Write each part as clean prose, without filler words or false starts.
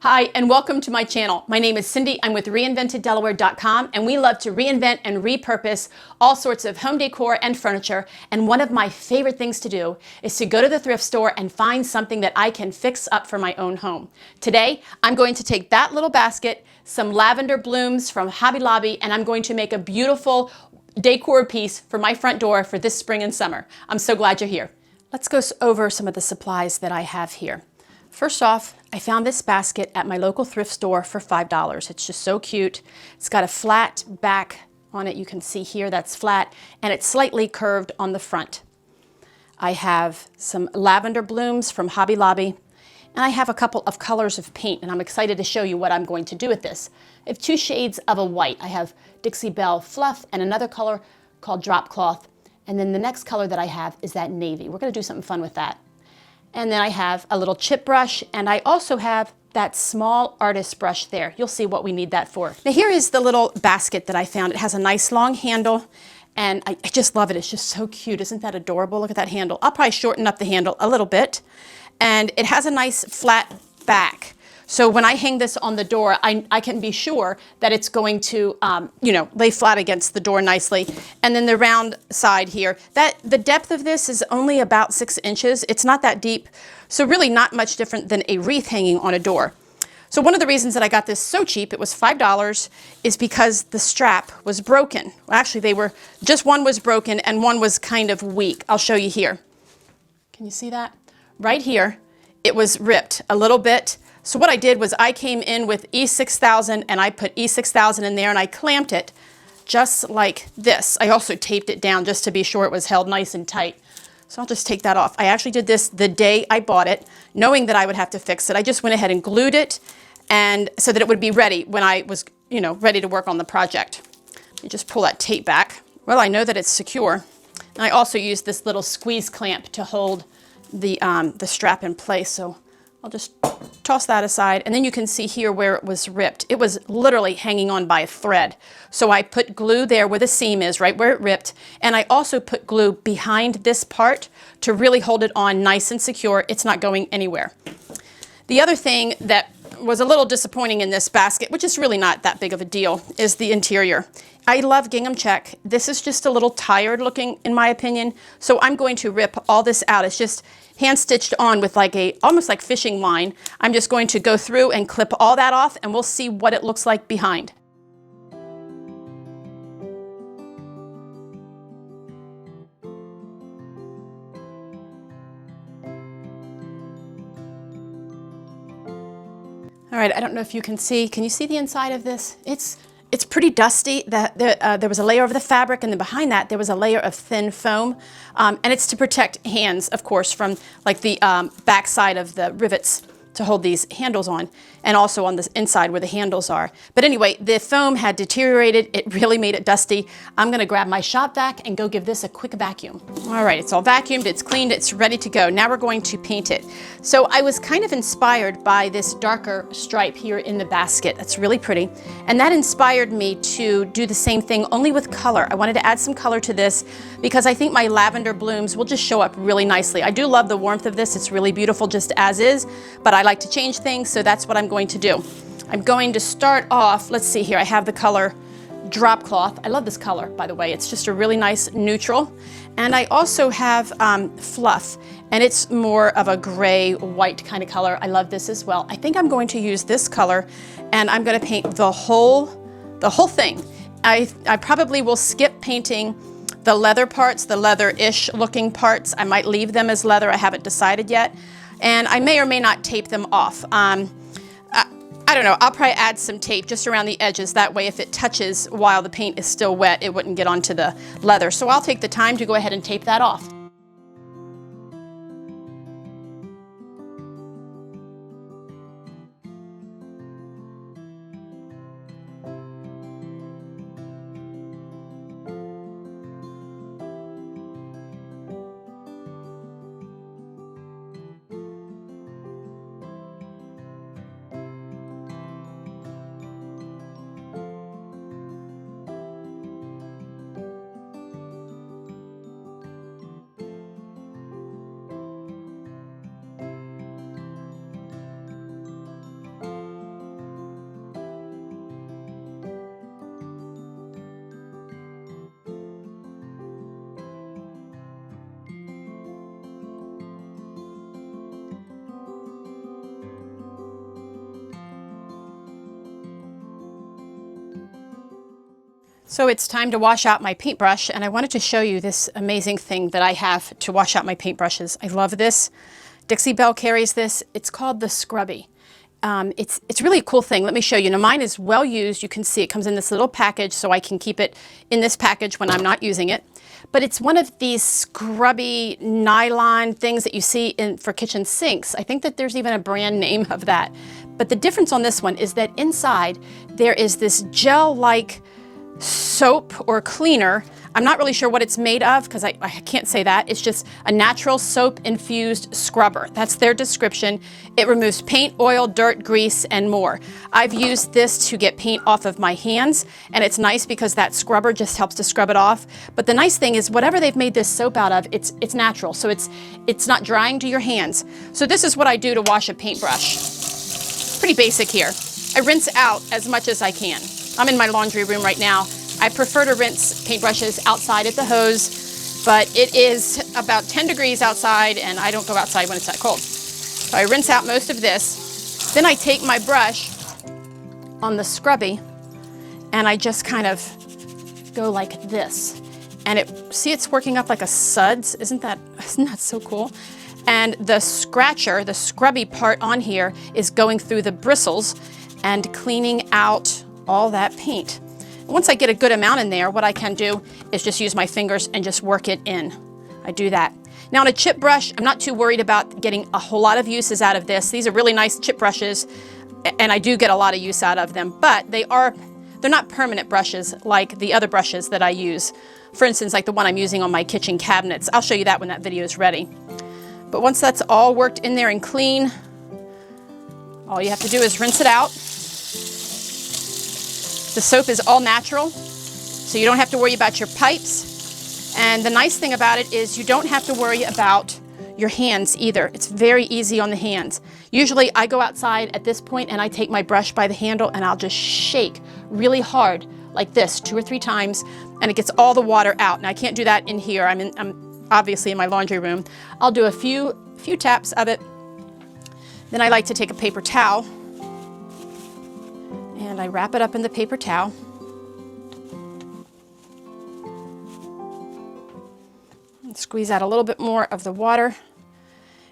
Hi, and welcome to my channel. My name is Cindy. I'm with reinventeddelaware.com, and we love to reinvent and repurpose all sorts of home decor and furniture. And one of my favorite things to do is to go to the thrift store and find something that I can fix up for my own home. Today, I'm going to take that little basket, some lavender blooms from Hobby Lobby, and I'm going to make a beautiful decor piece for my front door for this spring and summer. I'm so glad you're here. Let's go over some of the supplies that I have here. First off, I found this basket at my local thrift store for $5. It's just so cute. It's got a flat back on it. You can see here that's flat, and it's slightly curved on the front. I have some lavender blooms from Hobby Lobby, and I have a couple of colors of paint, and I'm excited to show you what I'm going to do with this. I have two shades of a white. I have Dixie Belle Fluff and another color called Drop Cloth, and then the next color that I have is that navy. We're going to do something fun with that. And then I have a little chip brush, and I also have that small artist brush there. You'll see what we need that for. Now here is the little basket that I found. It has a nice long handle, and I just love it. It's just so cute. Isn't that adorable? Look at that handle. I'll probably shorten up the handle a little bit. And it has a nice flat back. So when I hang this on the door, I can be sure that it's going to, lay flat against the door nicely. And then the round side here, the depth of this is only about 6 inches. It's not that deep, so really not much different than a wreath hanging on a door. So one of the reasons that I got this so cheap, it was $5, is because the strap was broken. Well, actually, just one was broken and one was kind of weak. I'll show you here. Can you see that? Right here, it was ripped a little bit. So what I did was I came in with E6000 and I put E6000 in there and I clamped it just like this. I also taped it down just to be sure it was held nice and tight. So I'll just take that off. I actually did this the day I bought it, knowing that I would have to fix it. I just went ahead and glued it, and so that it would be ready when I was, ready to work on the project. You just pull that tape back. Well, I know that it's secure. And I also used this little squeeze clamp to hold the strap in place. So I'll just toss that aside, and then you can see here where it was ripped. It was literally hanging on by a thread. So I put glue there where the seam is, right where it ripped, and I also put glue behind this part to really hold it on nice and secure. It's not going anywhere. The other thing that was a little disappointing in this basket, which is really not that big of a deal, is the interior. I love gingham check. This is just a little tired looking in my opinion, so I'm going to rip all this out. It's just hand stitched on with almost like fishing line. I'm just going to go through and clip all that off, and we'll see what it looks like behind. All right, I don't know if you can see. Can you see the inside of this? It's pretty dusty. There was a layer of the fabric, and then behind that there was a layer of thin foam, and it's to protect hands, of course, from like the back side of the rivets to hold these handles on, and also on the inside where the handles are. But anyway, the foam had deteriorated. It really made it dusty. I'm gonna grab my shop vac and go give this a quick vacuum. All right, it's all vacuumed, it's cleaned, it's ready to go. Now we're going to paint it. So I was kind of inspired by this darker stripe here in the basket. That's really pretty. And that inspired me to do the same thing, only with color. I wanted to add some color to this because I think my lavender blooms will just show up really nicely. I do love the warmth of this. It's really beautiful just as is, but I like to change things, so that's what I'm going to do. I'm going to start off, let's see here, I have the color Drop Cloth. I love this color, by the way. It's just a really nice neutral. And I also have Fluff, and it's more of a gray, white kind of color. I love this as well. I think I'm going to use this color, and I'm going to paint the whole thing. I probably will skip painting the leather parts, the leather-ish looking parts. I might leave them as leather. I haven't decided yet. And I may or may not tape them off. I don't know, I'll probably add some tape just around the edges. That way if it touches while the paint is still wet, it wouldn't get onto the leather. So I'll take the time to go ahead and tape that off. So it's time to wash out my paintbrush, and I wanted to show you this amazing thing that I have to wash out my paintbrushes. I love this. Dixie Belle carries this. It's called the Scrubby. It's really a cool thing. Let me show you. Now mine is well used. You can see it comes in this little package, so I can keep it in this package when I'm not using it. But it's one of these scrubby nylon things that you see for kitchen sinks. I think that there's even a brand name of that. But the difference on this one is that inside there is this gel-like soap or cleaner. I'm not really sure what it's made of because I can't say that. It's just a natural soap infused scrubber. That's their description. It removes paint, oil, dirt, grease, and more. I've used this to get paint off of my hands, and it's nice because that scrubber just helps to scrub it off. But the nice thing is whatever they've made this soap out of, it's natural. So it's not drying to your hands. So this is what I do to wash a paintbrush. Pretty basic here. I rinse out as much as I can. I'm in my laundry room right now. I prefer to rinse paintbrushes outside at the hose, but it is about 10 degrees outside and I don't go outside when it's that cold. So I rinse out most of this. Then I take my brush on the Scrubby and I just kind of go like this. And see it's working up like a suds. Isn't that so cool? And the scratcher, the scrubby part on here is going through the bristles and cleaning out all that paint. Once I get a good amount in there, what I can do is just use my fingers and just work it in. I do that. Now on a chip brush, I'm not too worried about getting a whole lot of uses out of this. These are really nice chip brushes, and I do get a lot of use out of them, but they're not permanent brushes like the other brushes that I use. For instance, like the one I'm using on my kitchen cabinets. I'll show you that when that video is ready. But once that's all worked in there and clean, all you have to do is rinse it out. The soap is all natural, so you don't have to worry about your pipes. And the nice thing about it is you don't have to worry about your hands either. It's very easy on the hands. Usually I go outside at this point and I take my brush by the handle and I'll just shake really hard like this 2 or 3 times and it gets all the water out. Now I can't do that in here. I'm obviously in my laundry room. I'll do a few taps of it. Then I like to take a paper towel and I wrap it up in the paper towel. And squeeze out a little bit more of the water.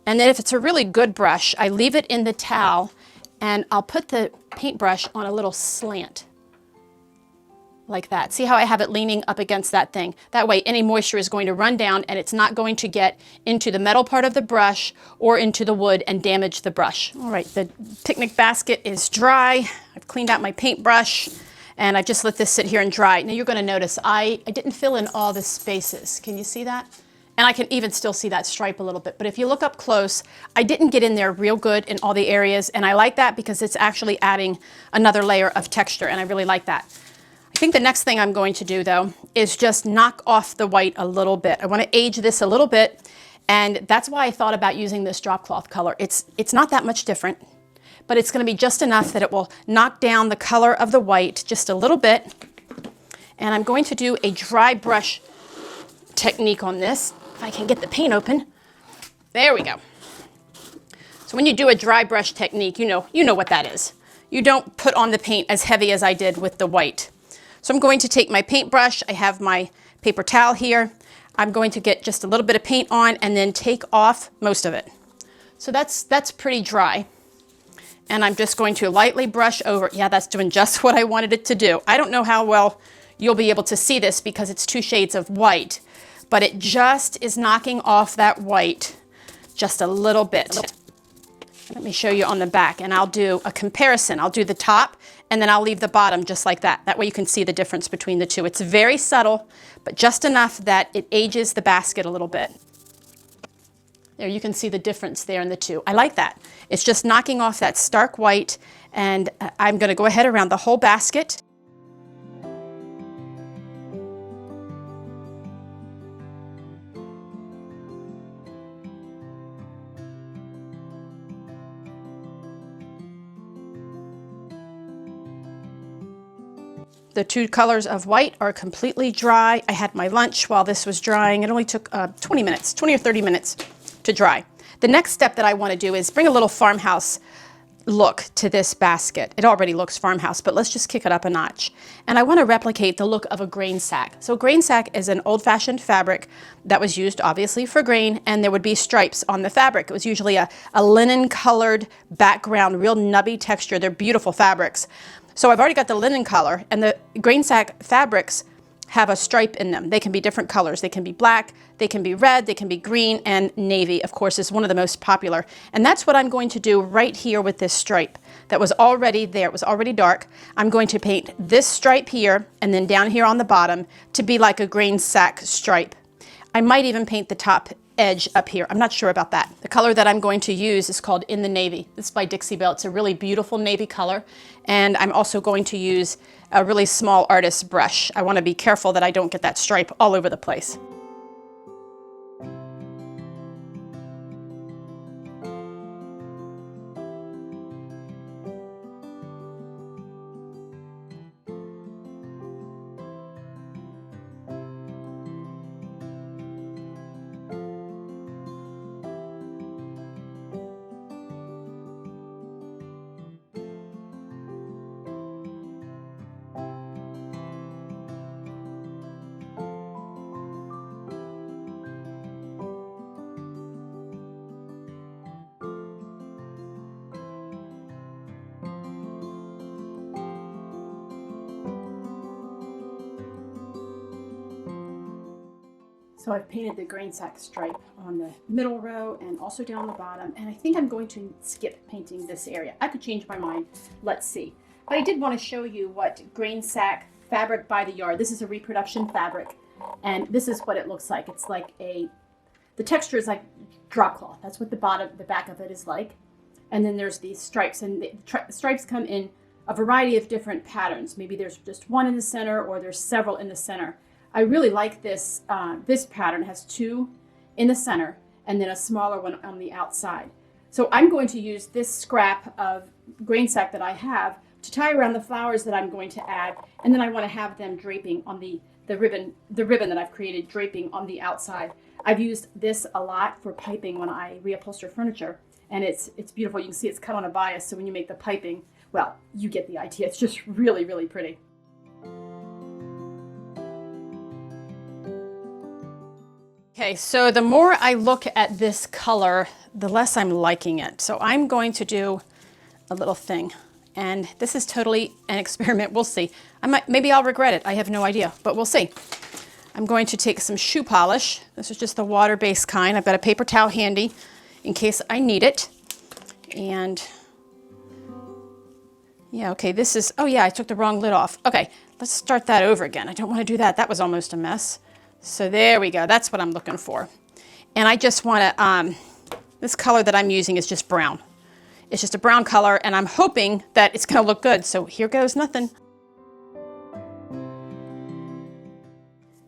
And then if it's a really good brush, I leave it in the towel and I'll put the paintbrush on a little slant. Like that. See how I have it leaning up against that thing? That way any moisture is going to run down and it's not going to get into the metal part of the brush or into the wood and damage the brush. All right, the picnic basket is dry. I've cleaned out my paintbrush and I just let this sit here and dry. Now you're going to notice I didn't fill in all the spaces. Can you see that? And I can even still see that stripe a little bit. But if you look up close, I didn't get in there real good in all the areas. And I like that because it's actually adding another layer of texture and I really like that. I think the next thing I'm going to do though is just knock off the white a little bit. I want to age this a little bit, and that's why I thought about using this drop cloth color. It's not that much different, but it's going to be just enough that it will knock down the color of the white just a little bit. And I'm going to do a dry brush technique on this. If I can get the paint open. There we go. So when you do a dry brush technique, you know what that is. You don't put on the paint as heavy as I did with the white. So I'm going to take my paintbrush, I have my paper towel here, I'm going to get just a little bit of paint on and then take off most of it. So that's pretty dry. And I'm just going to lightly brush over. Yeah, that's doing just what I wanted it to do. I don't know how well you'll be able to see this because it's 2 shades of white, but it just is knocking off that white just a little bit. Let me show you on the back and I'll do a comparison. I'll do the top and then I'll leave the bottom just like that. That way you can see the difference between the two. It's very subtle, but just enough that it ages the basket a little bit. There, you can see the difference there in the two. I like that. It's just knocking off that stark white, and I'm going to go ahead around the whole basket. The 2 colors of white are completely dry. I had my lunch while this was drying. It only took 20 minutes, 20 or 30 minutes to dry. The next step that I want to do is bring a little farmhouse look to this basket. It already looks farmhouse, but let's just kick it up a notch. And I want to replicate the look of a grain sack. So grain sack is an old-fashioned fabric that was used obviously for grain, and there would be stripes on the fabric. It was usually a linen colored background, real nubby texture. They're beautiful fabrics. So I've already got the linen color, and the grain sack fabrics have a stripe in them. They can be different colors. They can be black, they can be red, they can be green, and navy, of course, is one of the most popular. And that's what I'm going to do right here with this stripe that was already there. It was already dark. I'm going to paint this stripe here and then down here on the bottom to be like a grain sack stripe. I might even paint the top edge up here. I'm not sure about that. The color that I'm going to use is called In the Navy. This is by Dixie Belle. It's a really beautiful navy color. And I'm also going to use a really small artist's brush. I want to be careful that I don't get that stripe all over the place. So I've painted the grain sack stripe on the middle row and also down the bottom. And I think I'm going to skip painting this area. I could change my mind. Let's see. But I did want to show you what grain sack fabric by the yard. This is a reproduction fabric. And this is what it looks like. It's like the texture is like drop cloth. That's what the back of it is like. And then there's these stripes. And the stripes come in a variety of different patterns. Maybe there's just one in the center or there's several in the center. I really like this. This pattern has two in the center and then a smaller one on the outside. So I'm going to use this scrap of grain sack that I have to tie around the flowers that I'm going to add, and then I want to have them draping on the ribbon that I've created, draping on the outside. I've used this a lot for piping when I reupholster furniture, and it's beautiful. You can see it's cut on a bias, so when you make the piping, well, you get the idea. It's just really, really pretty. Okay, so the more I look at this color, the less I'm liking it. So I'm going to do a little thing. And this is totally an experiment. We'll see. Maybe I'll regret it. I have no idea, but we'll see. I'm going to take some shoe polish. This is just the water-based kind. I've got a paper towel handy in case I need it. And yeah, okay, this is, oh yeah, I took the wrong lid off. Okay, let's start that over again. I don't want to do that. That was almost a mess. So there we go. That's what I'm looking for. And I just want to, this color that I'm using is just brown. It's just a brown color, and I'm hoping that it's going to look good. So here goes nothing.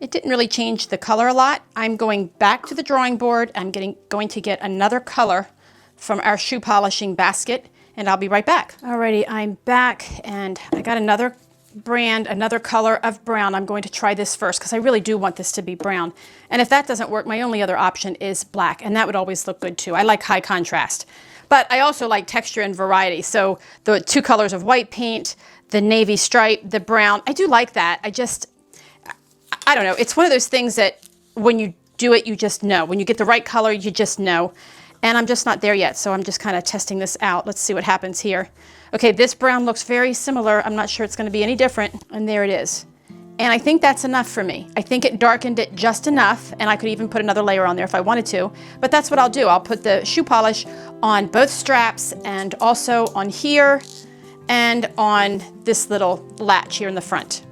It didn't really change the color a lot. I'm going back to the drawing board. I'm going to get another color from our shoe polishing basket, and I'll be right back. Alrighty, I'm back, and I got another brand, another color of brown. I'm going to try this first because I really do want this to be brown. And if that doesn't work, my only other option is black, and that would always look good too. I like high contrast, but I also like texture and variety. So the two colors of white paint, the navy stripe, the brown, I do like that. I don't know. It's one of those things that when you do it, you just know. When you get the right color, you just know. And I'm just not there yet, so I'm just kind of testing this out. Let's see what happens here. Okay, this brown looks very similar. I'm not sure it's going to be any different. And there it is. And I think that's enough for me. I think it darkened it just enough, and I could even put another layer on there if I wanted to. But that's what I'll do. I'll put the shoe polish on both straps and also on here and on this little latch here in the front.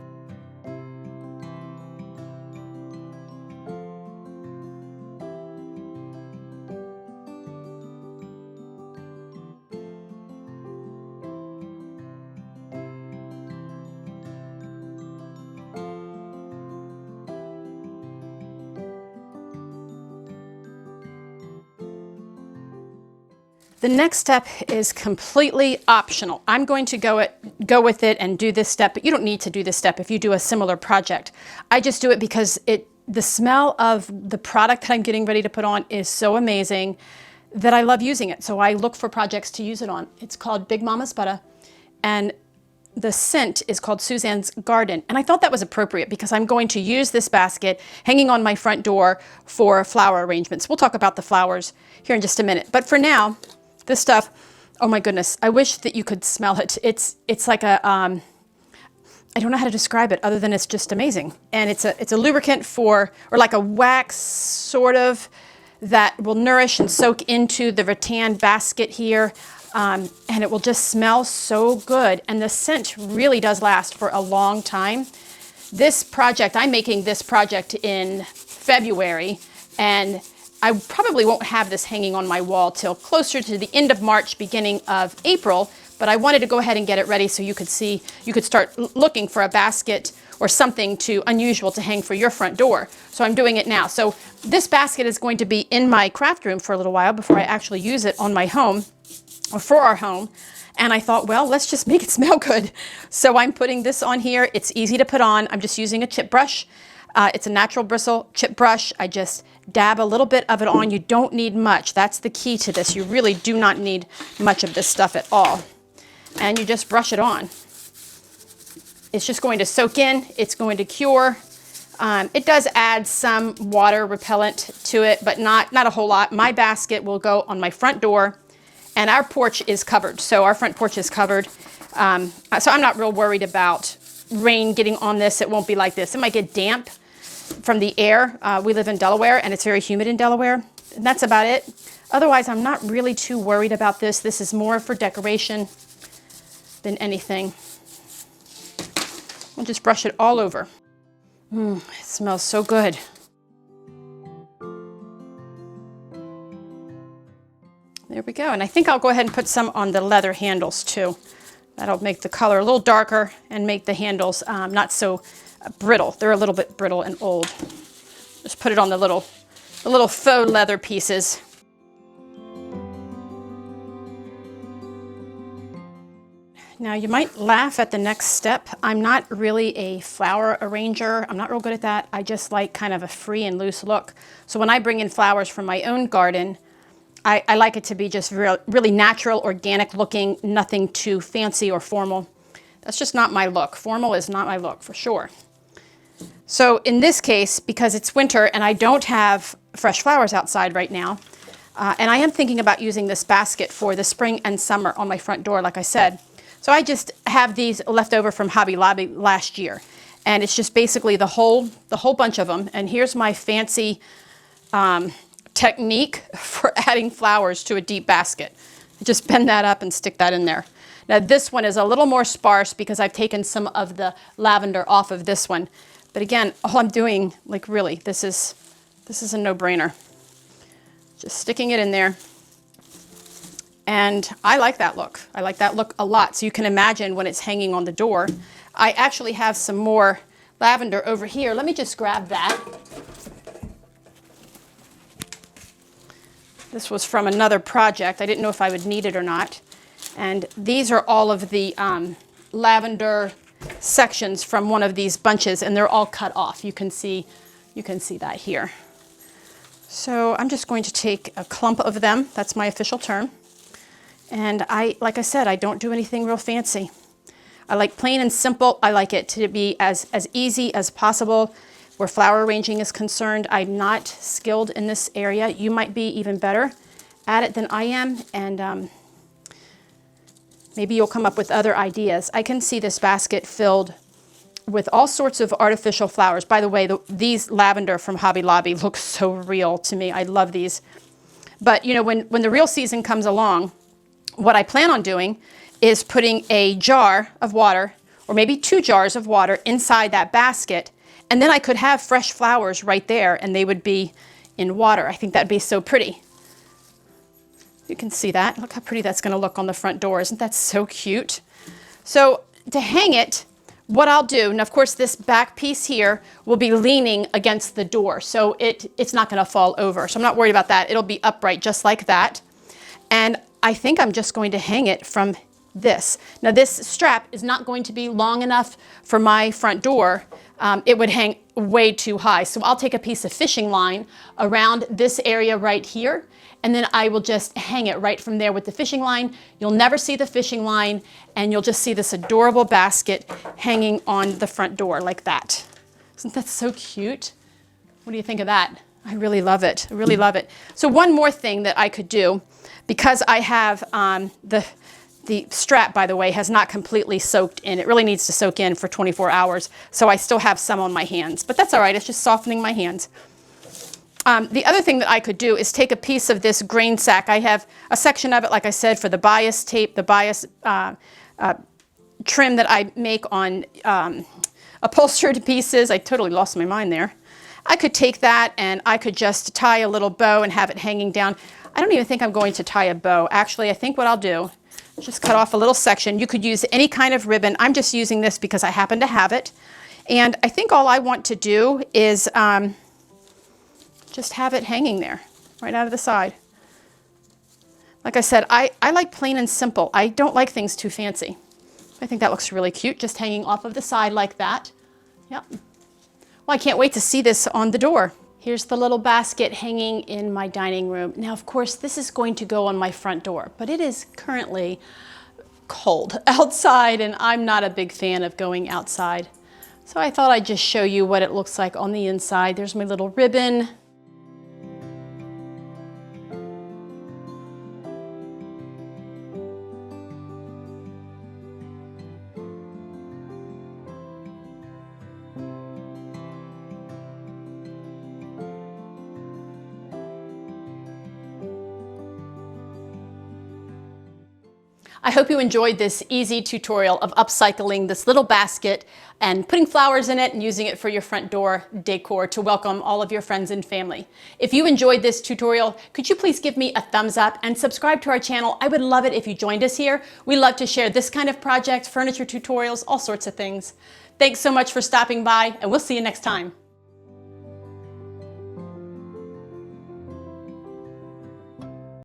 The next step is completely optional. I'm going to go with it and do this step, but you don't need to do this step if you do a similar project. I just do it because the smell of the product that I'm getting ready to put on is so amazing. that I love using it. So I look for projects to use it on. It's called Big Mama's Butter, and the scent is called Suzanne's Garden. And I thought that was appropriate because I'm going to use this basket hanging on my front door for flower arrangements. We'll talk about the flowers here in just a minute. But for now, this stuff, oh my goodness, I wish that you could smell it. It's like a, I don't know how to describe it other than it's just amazing. And it's a lubricant for, or like a wax sort of, that will nourish and soak into the rattan basket here. And it will just smell so good. And the scent really does last for a long time. This project, I'm making this project in February, and I probably won't have this hanging on my wall till closer to the end of March, beginning of April, but I wanted to go ahead and get it ready so you could see, you could start looking for a basket or something unusual to hang for your front door. So I'm doing it now. So this basket is going to be in my craft room for a little while before I actually use it on my home, or for our home. And I thought, well, let's just make it smell good. So I'm putting this on here. It's easy to put on. I'm just using a chip brush. It's a natural bristle chip brush. I just dab a little bit of it on. You don't need much. That's the key to this. You really do not need much of this stuff at all. And you just brush it on. It's just going to soak in. It's going to cure. It does add some water repellent to it, but not a whole lot. My basket will go on my front door, and our porch is covered. So our front porch is covered. So I'm not real worried about rain getting on this. It won't be like this. It might get damp from the air. We live in Delaware, and it's very humid in Delaware. And that's about it. Otherwise, I'm not really too worried about this. This is more for decoration than anything. We'll just brush it all over. It smells so good. There we go. And I think I'll go ahead and put some on the leather handles too. That'll make the color a little darker and make the handles not so brittle. They're a little bit brittle and old. Just put it on the little faux leather pieces. Now you might laugh at the next step. I'm not really a flower arranger. I'm not real good at that. I just like kind of a free and loose look. So when I bring in flowers from my own garden, I like it to be just really natural, organic looking, nothing too fancy or formal. That's just not my look. Formal is not my look for sure. So in this case, because it's winter and I don't have fresh flowers outside right now, and I am thinking about using this basket for the spring and summer on my front door, like I said. So I just have these left over from Hobby Lobby last year. And it's just basically the whole bunch of them. And here's my fancy technique for adding flowers to a deep basket. Just bend that up and stick that in there. Now this one is a little more sparse because I've taken some of the lavender off of this one. But again, all I'm doing, like really, this is a no-brainer. Just sticking it in there. And I like that look. I like that look a lot. So you can imagine when it's hanging on the door. I actually have some more lavender over here. Let me just grab that. This was from another project. I didn't know if I would need it or not. And these are all of the lavender sections from one of these bunches, and they're all cut off. You can see that here. So I'm just going to take a clump of them. That's my official term. And like I said, I don't do anything real fancy. I like plain and simple. I like it to be as easy as possible. Where flower arranging is concerned, I'm not skilled in this area. You might be even better at it than I am, and maybe you'll come up with other ideas. I can see this basket filled with all sorts of artificial flowers. By the way, these lavender from Hobby Lobby look so real to me. I love these. But you know, when the real season comes along, what I plan on doing is putting a jar of water, or maybe 2 jars of water inside that basket, and then I could have fresh flowers right there and they would be in water. I think that'd be so pretty. You can see that. Look how pretty that's going to look on the front door. Isn't that so cute? So to hang it, what I'll do, and of course this back piece here will be leaning against the door, so it's not going to fall over. So I'm not worried about that. It'll be upright just like that. And I think I'm just going to hang it from this. Now this strap is not going to be long enough for my front door. it would hang way too high. So I'll take a piece of fishing line around this area right here, and then I will just hang it right from there with the fishing line. You'll never see the fishing line, and you'll just see this adorable basket hanging on the front door like that. Isn't that so cute? What do you think of that? I really love it. I really love it. So one more thing that I could do, because I have the strap, by the way, has not completely soaked in. It really needs to soak in for 24 hours. So I still have some on my hands, but that's all right. It's just softening my hands. The other thing that I could do is take a piece of this grain sack. I have a section of it, like I said, for the bias tape, the bias trim that I make on upholstered pieces. I totally lost my mind there. I could take that and I could just tie a little bow and have it hanging down. I don't even think I'm going to tie a bow. Actually, I think what I'll do, just cut off a little section. You could use any kind of ribbon. I'm just using this because I happen to have it. And I think all I want to do is just have it hanging there, right out of the side. Like I said, I like plain and simple. I don't like things too fancy. I think that looks really cute, just hanging off of the side like that. Yep. Well, I can't wait to see this on the door. Here's the little basket hanging in my dining room. Now, of course, this is going to go on my front door, but it is currently cold outside, and I'm not a big fan of going outside. So I thought I'd just show you what it looks like on the inside. There's my little ribbon. I hope you enjoyed this easy tutorial of upcycling this little basket and putting flowers in it and using it for your front door decor to welcome all of your friends and family. If you enjoyed this tutorial, could you please give me a thumbs up and subscribe to our channel? I would love it if you joined us here. We love to share this kind of project, furniture tutorials, all sorts of things. Thanks so much for stopping by, and we'll see you next time.